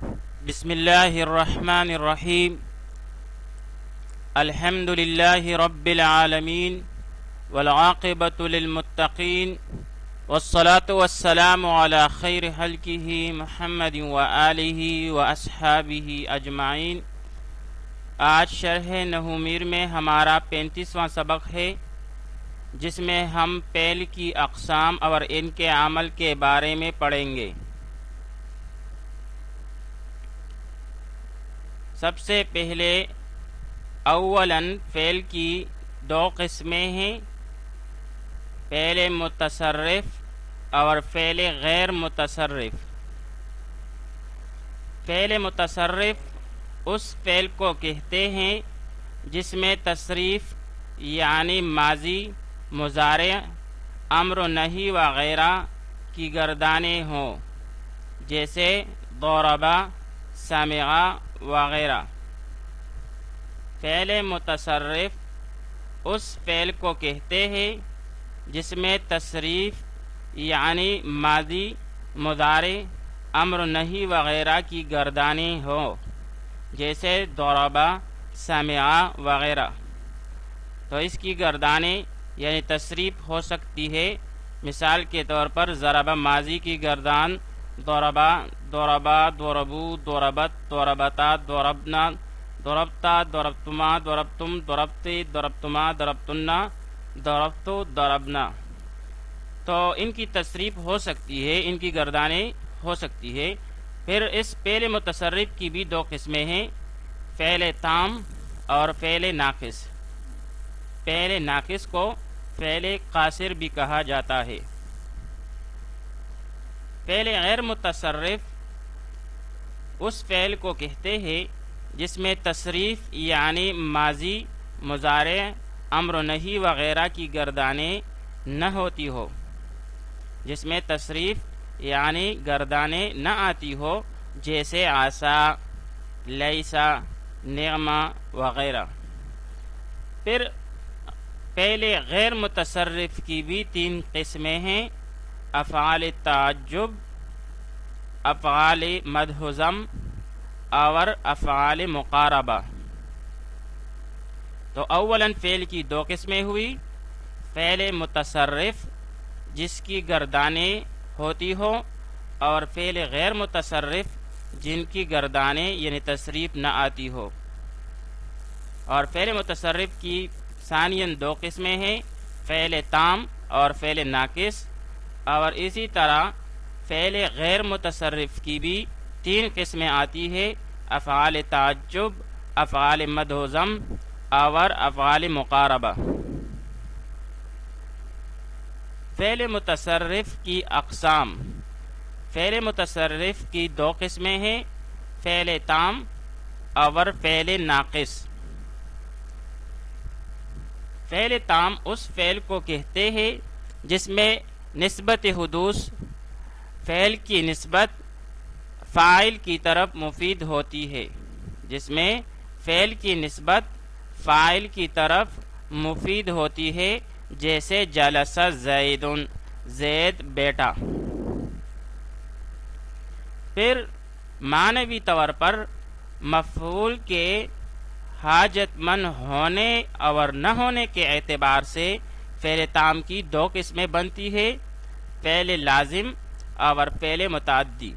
بسم اللہ الرحمن الرحیم الحمد للہ رب العالمین والعاقبۃ للمتقین والصلاة والسلام علی خیر خلقہ محمد وآلہ واصحابہ اجمعین۔ آج شرح نحو میر میں ہمارا 35واں سبق ہے، جس میں ہم فعل کی اقسام اور ان کے عمل کے بارے میں پڑھیں گے۔ سب سے پہلے اولاً فعل کی دو قسمیں ہیں، فعل متصرف اور فعل غیر متصرف۔ فعل متصرف اس فعل کو کہتے ہیں جس میں تصریف یعنی ماضی، مضارع، امر و نہی وغیرہ کی گردانیں ہوں، جیسے ضربا، سمعا وغیرہ۔ فعل متصرف اس فعل کو کہتے ہیں جس میں تصریف یعنی ماضی، مضارع، امر نہی وغیرہ کی گردانیں ہوں، جیسے ضربا، سمعا وغیرہ۔ تو اس کی گردانیں یعنی تصریف ہو سکتی ہے، مثال کے طور پر ضربا ماضی کی گردان ضربا، ضربا، ضربو، ضربت، ضربتا، ضربنا، ضربتا، ضربتما، ضربتم، ضربتے، ضربتما، ضربتنا، ضربتو، ضربنا۔ تو ان کی تصریف ہو سکتی ہے، ان کی گردانیں ہو سکتی ہے۔ پھر اس فعل متصرف کی بھی دو قسمیں ہیں، فعل تام اور فعل ناقص۔ فعل ناقص کو فعل قاصر بھی کہا جاتا ہے۔ فعل غیر متصرف اس فعل کو کہتے ہیں جس میں تصریف یعنی ماضی، مضارع، امر و نہی وغیرہ کی گردانیں نہ ہوتی ہو، جس میں تصریف یعنی گردانیں نہ آتی ہو، جیسے عصا، لیسا، نعمہ وغیرہ۔ پھر فعل غیر متصرف کی بھی تین قسمیں ہیں، افعال تعجب، افعال مدح و ذم اور افعال مقاربہ۔ تو اولاً فعل کی دو قسمیں ہوئی، فعل متصرف جس کی گردانیں ہوتی ہو، اور فعل غیر متصرف جن کی گردانیں یعنی تصریف نہ آتی ہو۔ اور فعل متصرف کی ثانیاً دو قسمیں ہیں، فعل تام اور فعل ناقص۔ اور اسی طرح فعل غیر متصرف کی بھی تین قسمیں آتی ہے، افعال تعجب، افعال مدح و ذم اور افعال مقاربہ۔ فعل متصرف کی اقسام۔ فعل متصرف کی دو قسمیں ہیں، فعل تام اور فعل ناقص۔ فعل تام اس فعل کو کہتے ہیں جس میں نسبت حدوث فعل کی نسبت فاعل کی طرف مفید ہوتی ہے، جس میں فعل کی نسبت فاعل کی طرف مفید ہوتی ہے، جیسے جلس زید، زید بیٹا۔ پھر معنوی طور پر مفعول کے حاجت مند ہونے اور نہ ہونے کے اعتبار سے فعل تام کی دو قسمیں بنتی ہے، فعل لازم اور فعل متعدی۔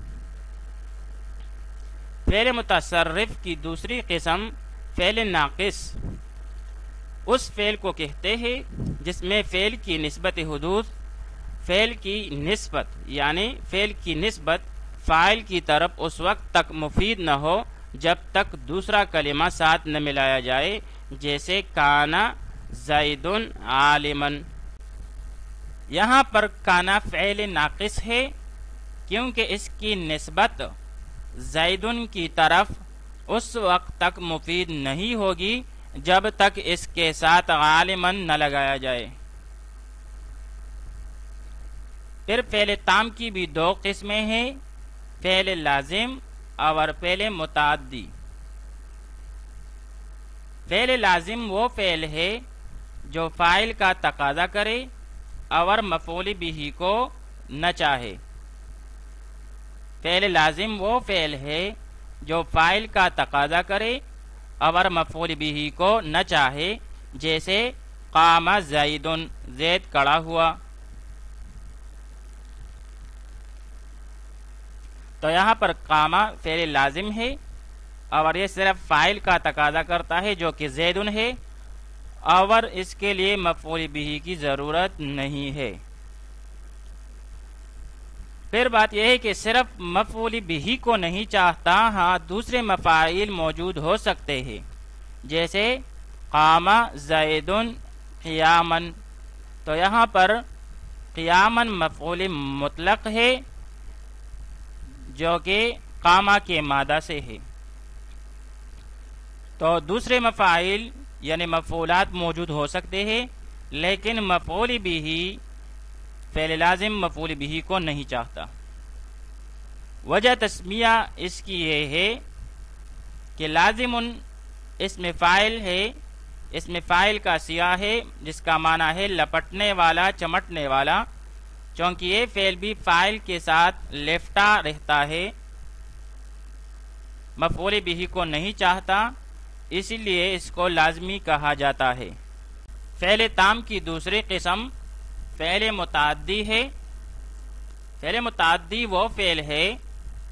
فعل متصرف کی دوسری قسم فعل ناقص اس فعل کو کہتے ہیں جس میں فعل کی نسبت حدوث فعل کی نسبت یعنی فعل کی نسبت فاعل کی طرف اس وقت تک مفید نہ ہو جب تک دوسرا کلمہ ساتھ نہ ملایا جائے، جیسے کانا زید عالما۔ یہاں پر کانا فعل ناقص ہے، کیونکہ اس کی نسبت زید کی طرف اس وقت تک مفید نہیں ہوگی جب تک اس کے ساتھ عالما نہ لگایا جائے۔ پھر فعل تام کی بھی دو قسمیں ہیں، فعل لازم اور فعل متعدی۔ فعل لازم وہ فعل ہے جو فاعل کا تقاضا کرے اور مفعول بہ کو نہ چاہے۔ فعل لازم وہ فعل ہے جو فاعل کا تقاضا کرے اور مفعول بہ کو نہ چاہے، جیسے قام زیدن، زید کھڑا ہوا۔ تو یہاں پر قام فعل لازم ہے اور یہ صرف فاعل کا تقاضا کرتا ہے جو کہ زیدن ہے، اور اس کے لیے مفعول بہ کی ضرورت نہیں ہے۔ پھر بات یہ ہے کہ صرف مفعول بہ کو نہیں چاہتا، ہاں دوسرے مفاعیل موجود ہو سکتے ہیں، جیسے قام زیدن قیاما۔ تو یہاں پر قیاما مفعول مطلق ہے جو کہ قام کے مادہ سے ہے۔ تو دوسرے مفاعیل یعنی مفعولات موجود ہو سکتے ہیں، لیکن مفعول بہ فعل لازم مفعول بہ کو نہیں چاہتا۔ وجہ تسمیہ اس کی یہ ہے کہ لازم اسم فاعل ہے، اسم فاعل کا صیغہ ہے جس کا معنی ہے لپٹنے والا، چمٹنے والا، چونکہ یہ فعل بھی فاعل کے ساتھ لپٹا رہتا ہے، مفعول بہ کو نہیں چاہتا، اسی لیے اس کو لازمی کہا جاتا ہے۔ فعل تام کی دوسری قسم فعل متعدی ہے۔ فعل متعدی وہ فعل ہے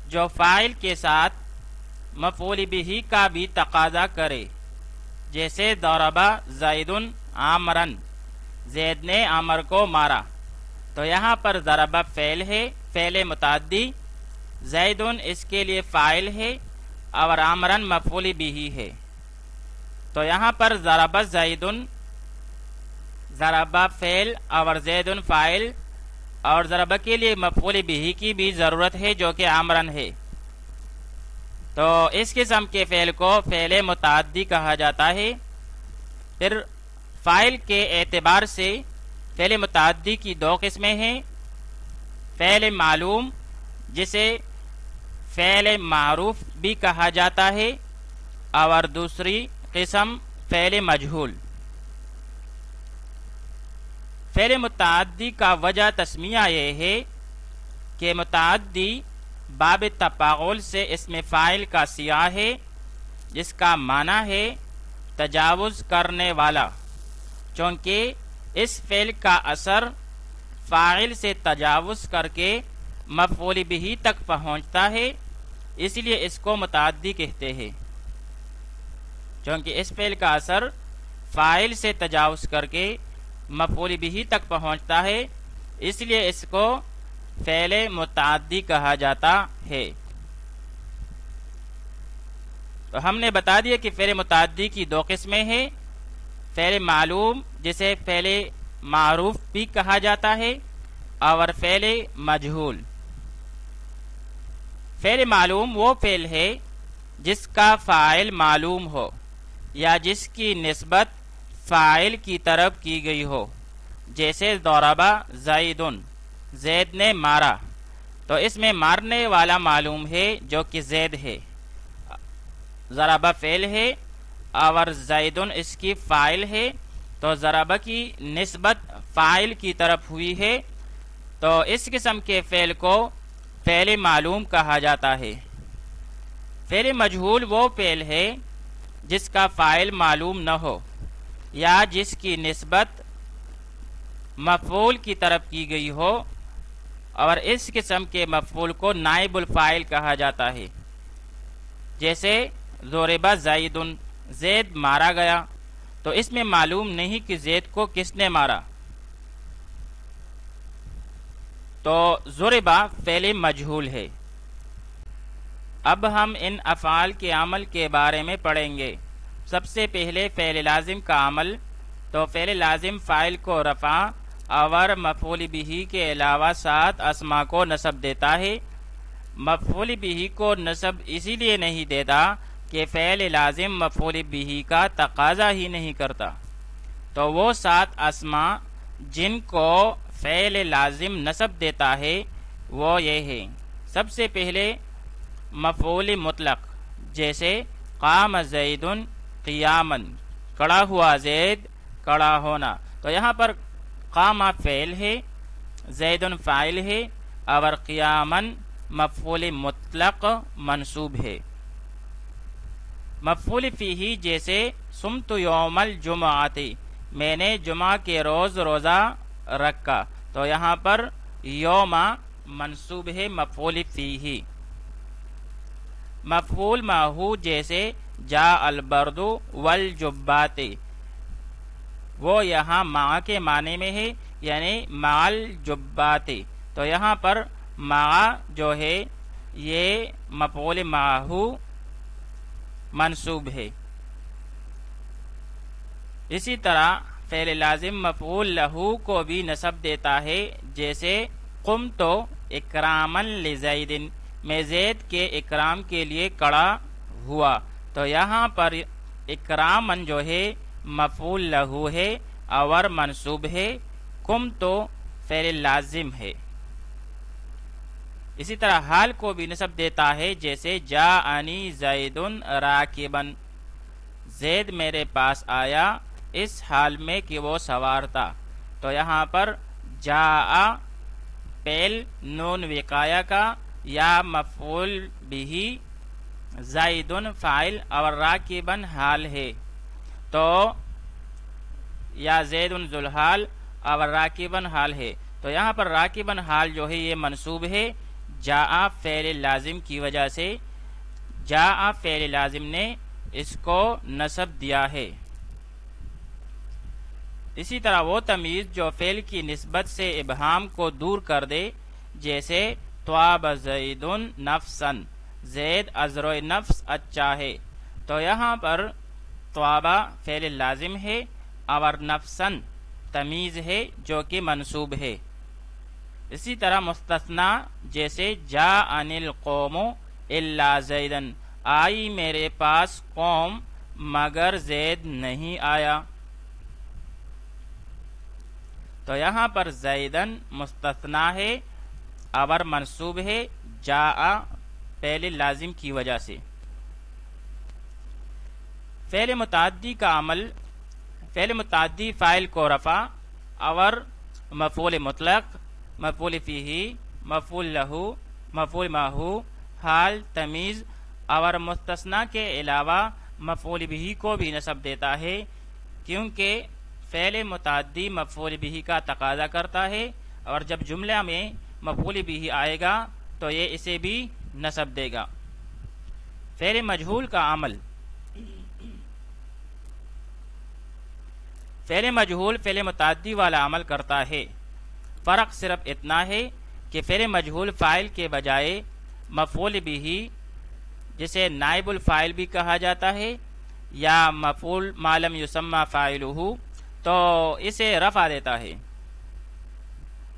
جو فاعل کے ساتھ مفعول بہ کا بھی تقاضا کرے، جیسے ضرب زید عامرا، زید نے عامر کو مارا۔ تو یہاں پر ضرب فعل ہے، فعل متعدی، زید اس کے لیے فاعل ہے اور عامرا مفعول بہ ہے۔ تو یہاں پر ضرب زید، ضرب فعل اور زید فاعل، اور ضرب کے لیے مفعول بہ کی بھی ضرورت ہے جو کہ عامرن ہے۔ تو اس قسم کے فعل کو فعل متعدی کہا جاتا ہے۔ پھر فاعل کے اعتبار سے فعل متعدی کی دو قسمیں ہیں، فعل معلوم جسے فعل معروف بھی کہا جاتا ہے، اور دوسری قسم فعل مجہول۔ فعل متعدی کا وجہ تسمیہ یہ ہے کہ متعدی باب تفاعل سے اسم فاعل کا صیغہ ہے جس کا معنی ہے تجاوز کرنے والا، چونکہ اس فعل کا اثر فاعل سے تجاوز کر کے مفعول بہ تک پہنچتا ہے، اس لیے اس کو متعدی کہتے ہیں۔ چونکہ اس فعل کا اثر فاعل سے تجاوز کر کے مفعول بہ تک پہنچتا ہے، اس لیے اس کو فعل متعدی کہا جاتا ہے۔ تو ہم نے بتا دیا کہ فعل متعدی کی دو قسمیں ہیں، فعل معلوم جسے فعل معروف بھی کہا جاتا ہے، اور فعل مجہول۔ فعل معلوم وہ فعل ہے جس کا فاعل معلوم ہو یا جس کی نسبت فاعل کی طرف کی گئی ہو، جیسے ضرب زید، زید نے مارا۔ تو اس میں مارنے والا معلوم ہے جو کہ زید ہے، ضرب فعل ہے اور زید اس کی فاعل ہے، تو ضرب کی نسبت فاعل کی طرف ہوئی ہے، تو اس قسم کے فعل کو فعل معلوم کہا جاتا ہے۔ فعل مجہول وہ فعل ہے جس کا فاعل معلوم نہ ہو یا جس کی نسبت مفعول کی طرف کی گئی ہو، اور اس قسم کے مفعول کو نائب الفاعل کہا جاتا ہے، جیسے ضرب زید، زید مارا گیا۔ تو اس میں معلوم نہیں کہ زید کو کس نے مارا، تو ضرب فعل مجہول ہے۔ اب ہم ان افعال کے عمل کے بارے میں پڑھیں گے۔ سب سے پہلے فعل لازم کا عمل۔ تو فعل لازم فاعل کو رفع اور مفعول بہ کے علاوہ 7 اسماء کو نصب دیتا ہے۔ مفعول بہ کو نصب اسی لیے نہیں دیتا کہ فعل لازم مفعول بہ کا تقاضا ہی نہیں کرتا۔ تو وہ 7 اسماء جن کو فعل لازم نصب دیتا ہے وہ یہ ہیں۔ سب سے پہلے مفعول مطلق، جیسے قام زید قیاما، کھڑا ہوا زید، کھڑا ہونا۔ تو یہاں پر قام فعل ہے، زید فاعل ہے، اور قیاما مفعول مطلق منصوب ہے۔ مفعول فیہ جیسے سمت یوم الجمعۃ، میں نے جمعہ کے روز روزہ رکھا، تو یہاں پر یوم منصوب ہے مفعول فیہ۔ مفعول ماہو جیسے جاء البرد والجبات، وہ یہاں مع کے معنی میں ہے، یعنی مع الجبات، تو یہاں پر مع جو ہے یہ مفعول ماہو منصوب ہے۔ اسی طرح فعل لازم مفعول لہو کو بھی نصب دیتا ہے، جیسے قمت اکراما لزید، میں زید کے اکرام کے لیے کھڑا ہوا، تو یہاں پر اکرامن جو ہے مفعول لہو ہے اور منصوب ہے، قمت فعل لازم ہے۔ اسی طرح حال کو بھی نصب دیتا ہے، جیسے جاءنی زید راکبا، زید میرے پاس آیا اس حال میں کہ وہ سوار تھا، تو یہاں پر جاء فعل نون وقایہ کا یا مفعول بھی، زید فاعل اور راکبا حال ہے، تو یا زید ذوالحال اور راکبا حال ہے، تو یہاں پر راکبا حال جو ہے یہ منصوب ہے جاء فعل لازم کی وجہ سے، جاء فعل لازم نے اس کو نصب دیا ہے۔ اسی طرح وہ تمیز جو فعل کی نسبت سے ابہام کو دور کر دے، جیسے طاب زید نفسا، زید ازرو نفس اچھا ہے، تو یہاں پر طابہ فعل لازم ہے اور نفسا تمیز ہے جو کہ منصوب ہے۔ اسی طرح مستثنی جیسے جاءنی القوم الا زیدا، آئی میرے پاس قوم مگر زید نہیں آیا، تو یہاں پر زیدن مستثنی ہے اور منصوب ہے جاء فعل لازم کی وجہ سے۔ فعل متعدی کا عمل، فعل متعدی فاعل کو رفع اور مفعول مطلق، مفعول فیہ، مفعول لہو، مفعول ماہو، حال، تمیز اور مستثنی کے علاوہ مفعول بھی کو بھی نصب دیتا ہے، کیونکہ فعل متعدی مفعول بھی کا تقاضا کرتا ہے، اور جب جملہ میں مفعول بھی آئے گا تو یہ اسے بھی نصب دے گا۔ فعل مجہول کا عمل، فعل مجہول فعل متعدی والا عمل کرتا ہے، فرق صرف اتنا ہے کہ فعل مجہول فاعل کے بجائے مفعول بھی، جسے نائب الفاعل بھی کہا جاتا ہے، یا مفعول ما لم یسمى فاعلہ، تو اسے رفع دیتا ہے۔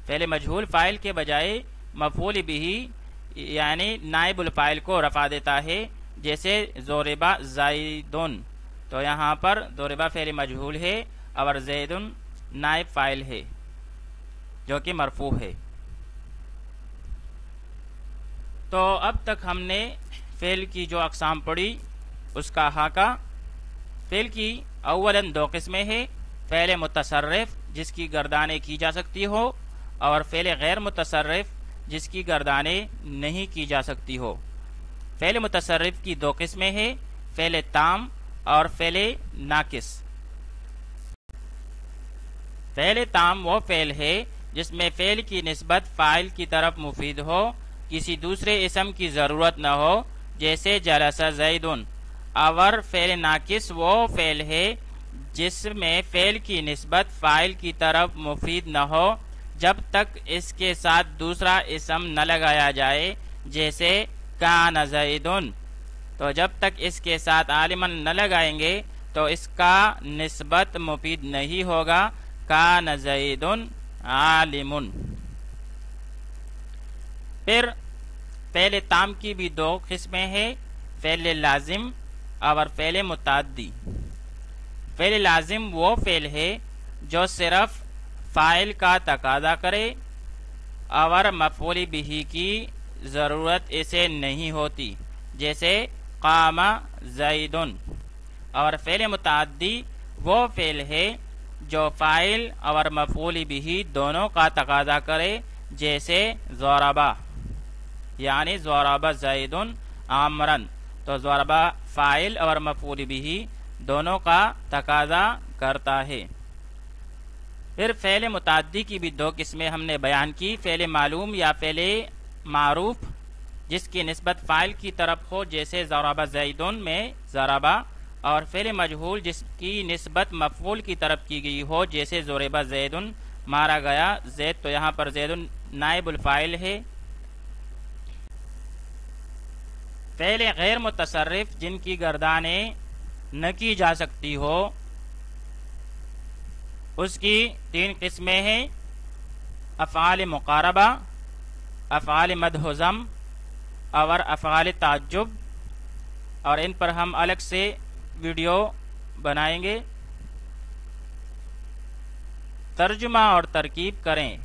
فعل مجہول فاعل کے بجائے مفعول بھی یعنی نائب الفاعل کو رفع دیتا ہے، جیسے ضرب زید، تو یہاں پر ضرب فعل مجہول ہے اور زید نائب فاعل ہے جو کہ مرفوع ہے۔ تو اب تک ہم نے فعل کی جو اقسام پڑھی اس کا احاطہ۔ فعل کی اولاً دو قسمیں ہیں، فعل متصرف جس کی گردانیں کی جا سکتی ہو، اور فعل غیر متصرف جس کی گردانیں نہیں کی جا سکتی ہو۔ فعل متصرف کی دو قسمیں ہیں، فعل تام اور فعل ناقص۔ فعل تام وہ فعل ہے جس میں فعل کی نسبت فاعل کی طرف مفید ہو، کسی دوسرے اسم کی ضرورت نہ ہو، جیسے جلس زید۔ اور فعل ناقص وہ فعل ہے جس میں فعل کی نسبت فاعل کی طرف مفید نہ ہو جب تک اس کے ساتھ دوسرا اسم نہ لگایا جائے، جیسے کان زید، تو جب تک اس کے ساتھ عالمن نہ لگائیں گے تو اس کا نسبت مفید نہیں ہوگا، کان زید عالم۔ پھر فعل تام کی بھی دو قسمیں ہیں، فعل لازم اور فعل متعدی۔ فعل لازم وہ فعل ہے جو صرف فاعل کا تقاضا کرے اور مفعول بھی کی ضرورت اسے نہیں ہوتی، جیسے قام زید۔ اور فعل متعدی وہ فعل ہے جو فاعل اور مفعول بھی دونوں کا تقاضا کرے، جیسے ضرب، یعنی ضرب زید عمرا، تو ضربہ فاعل اور مفعول بھی دونوں کا تقاضا کرتا ہے۔ پھر فعل متعدی کی بھی دو قسمیں ہم نے بیان کی، فعل معلوم یا فعل معروف جس کی نسبت فاعل کی طرف ہو، جیسے ضرب زیدن میں ضربہ، اور فعل مجہول جس کی نسبت مفعول کی طرف کی گئی ہو، جیسے ضرب زیدن مارا گیا زید، تو یہاں پر زیدن نائب الفاعل ہے۔ فعل غیر متصرف جن کی گردانیں نہ کی جا سکتی ہو، اس کی تین قسمیں ہیں، افعال مقاربہ، افعال مدح و ذم اور افعال تعجب، اور ان پر ہم الگ سے ویڈیو بنائیں گے۔ ترجمہ اور ترکیب کریں۔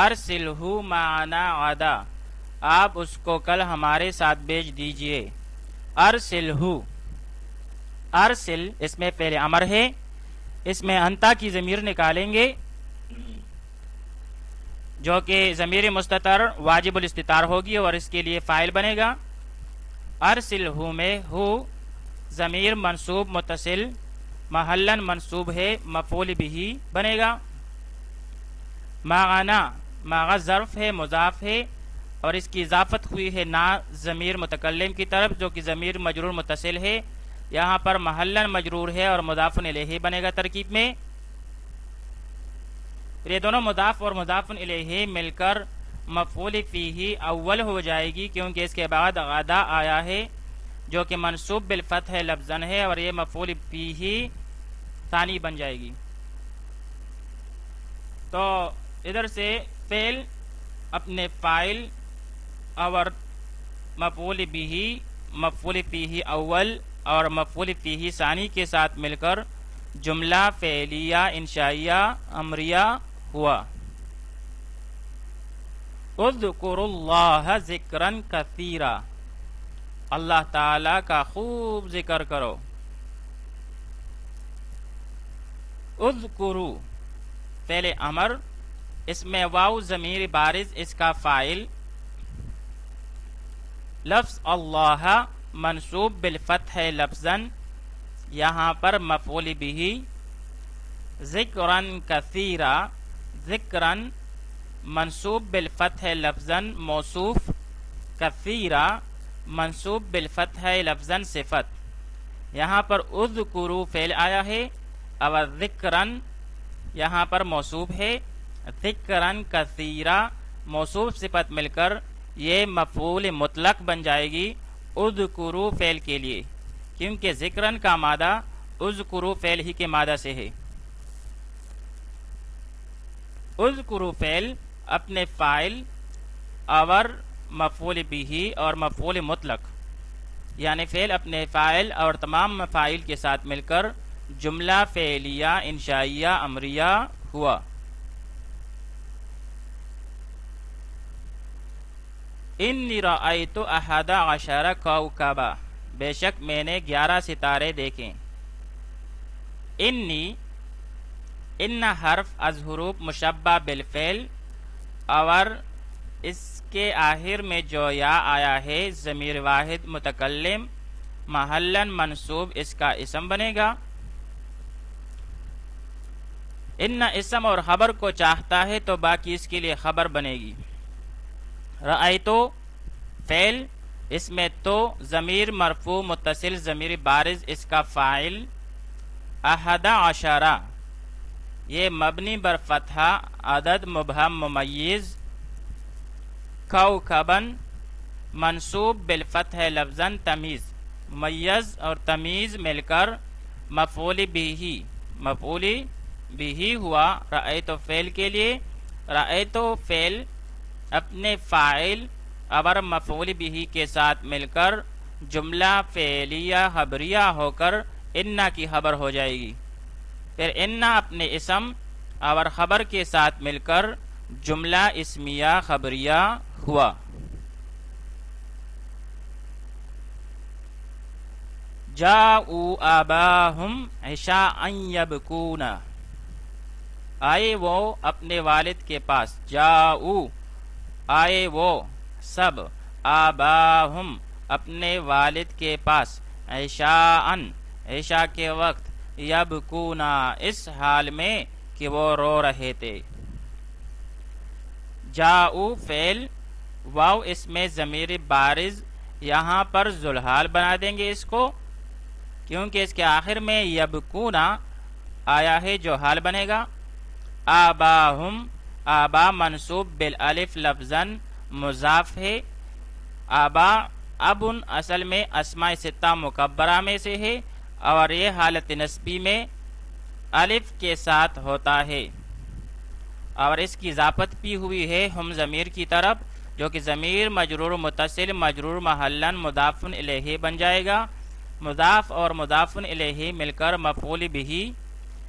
ارسلہ معنا غدا، آپ اس کو کل ہمارے ساتھ بھیج دیجئے۔ ارسلہ، ارسل اس میں فعل امر ہے، اس میں انتا کی ضمیر نکالیں گے جو کہ ضمیر مستتر واجب الاستتار ہوگی اور اس کے لیے فاعل بنے گا۔ ارسلہ میں ہو ضمیر منصوب متصل محلن منصوب ہے، مفعول بھی بنے گا۔ ماغنا، ماغا ظرف ہے، مضاف ہے، اور اس کی اضافت ہوئی ہے نا ضمیر متکلم کی طرف جو کہ ضمیر مجرور متصل ہے، یہاں پر محلن مجرور ہے اور مضاف الیہ بنے گا ترکیب میں۔ یہ دونوں مضاف اور مضاف الیہ مل کر مفعول فیہ اول ہو جائے گی، کیونکہ اس کے بعد غدا آیا ہے جو کہ منصوب بالفتح لفظاً ہے، اور یہ مفعول فیہ ثانی بن جائے گی۔ تو ادھر سے فعل اپنے فاعل اور مفعول بھی، مفعول فیہ اول اور مفعول فیہ ثانی کے ساتھ مل کر جملہ فعلیہ انشائیہ امریہ ہوا۔ اذکروا اللہ ذکرا کثیرا، اللہ تعالی کا خوب ذکر کرو۔ اذکروا فعل امر، اس میں واو ضمیر بارز اس کا فاعل، لفظ اللہ منصوب بالفتح لفظاً، یہاں پر مفعول بھی، ذکراً کثیرا، ذکراً منصوب بالفتح لفظاً موصوف، کثیرا منصوب بالفتح لفظاً صفت۔ یہاں پر اذکروا فعل آیا ہے اور ذکراً یہاں پر موصوف ہے، ذکراً کثیرا موصوف صفت مل کر یہ مفعول مطلق بن جائے گی اذکروا فعل کے لیے، کیونکہ ذکراً کا مادہ اذکروا فعل ہی کے مادہ سے ہے۔ اذکروا فعل اپنے فاعل اور مفعول بھی اور مفعول مطلق، یعنی فعل اپنے فاعل اور تمام مفاعل کے ساتھ مل کر جملہ فعلیہ انشائیہ امریہ ہوا۔ انی رأیت احد عشر کوکبا، بے شک میں نے 11 ستارے دیکھیں۔ انی، ان حرف از حروف مشبہ بالفعل، اور اس کے آخر میں جو یا آیا ہے ضمیر واحد متکلم محلن منصوب اس کا اسم بنے گا۔ ان اسم اور خبر کو چاہتا ہے تو باقی اس کے لیے خبر بنے گی۔ رأیتو فعل، اس میں تو ضمیر مرفوع متصل ضمیر بارز اس کا فاعل، احد عشرہ یہ مبنی بر فتحہ عدد مبہم ممیز، کوکبن منصوب بالفتح لفظاً تمیز، میز اور تمیز مل کر مفعول بھی ہوا رأیتو فعل کے لیے۔ رأیتو فعل اپنے فاعل اور مفعول بھی کے ساتھ مل کر جملہ فعلیہ خبریہ ہو کر انا کی خبر ہو جائے گی۔ پھر انا اپنے اسم اور خبر کے ساتھ مل کر جملہ اسمیہ خبریہ ہوا۔ جاءوا آباہم عشاء یبکون، آئے وہ اپنے والد کے پاس، جاؤ آئے وہ سب، آباہم اپنے والد کے پاس عشاءً عشاء کے وقت یبکونا اس حال میں کہ وہ رو رہے تھے۔ جاؤ فعل واو اس میں ضمیر بارز، یہاں پر ذوالحال بنا دیں گے اس کو، کیونکہ اس کے آخر میں یبکونا آیا ہے جو حال بنے گا۔ آباہم آبا منصوب بالالف لفظاً مضاف ہے۔ آبا ابن اصل میں اسماء ستہ مکبرہ میں سے ہے اور یہ حالت نسبی میں الف کے ساتھ ہوتا ہے اور اس کی اضافت بھی ہوئی ہے ہم ضمیر کی طرف، جو کہ ضمیر مجرور متصل مجرور محلاً مضاف الیہ بن جائے گا۔ مضاف اور مضاف الیہ مل کر مفعول بہ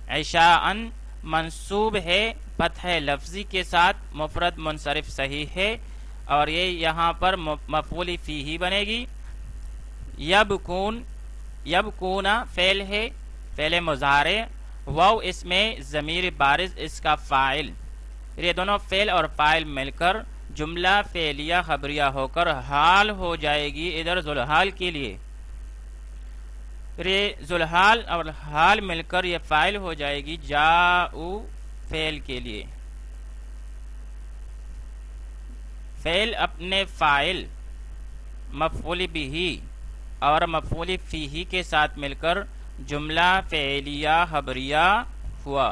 عشاءً منصوب ہے فتح لفظی کے ساتھ، مفرد منصرف صحیح ہے اور یہ یہاں پر مفعول فیہ بنے گی۔ یبکونا فعل ہے، فعل مضارع، واو اس میں ضمیر بارز اس کا فاعل، یہ دونوں فعل اور فاعل مل کر جملہ فعلیہ خبریہ ہو کر حال ہو جائے گی ادھر ذوالحال کے لیے، پھر یہ ذوالحال اور حال مل کر یہ فاعل ہو جائے گی جاؤ فعل کے لیے۔ فعل اپنے فاعل مفعول بہ اور مفعول فیہ کے ساتھ مل کر جملہ فعلیہ خبریہ ہوا۔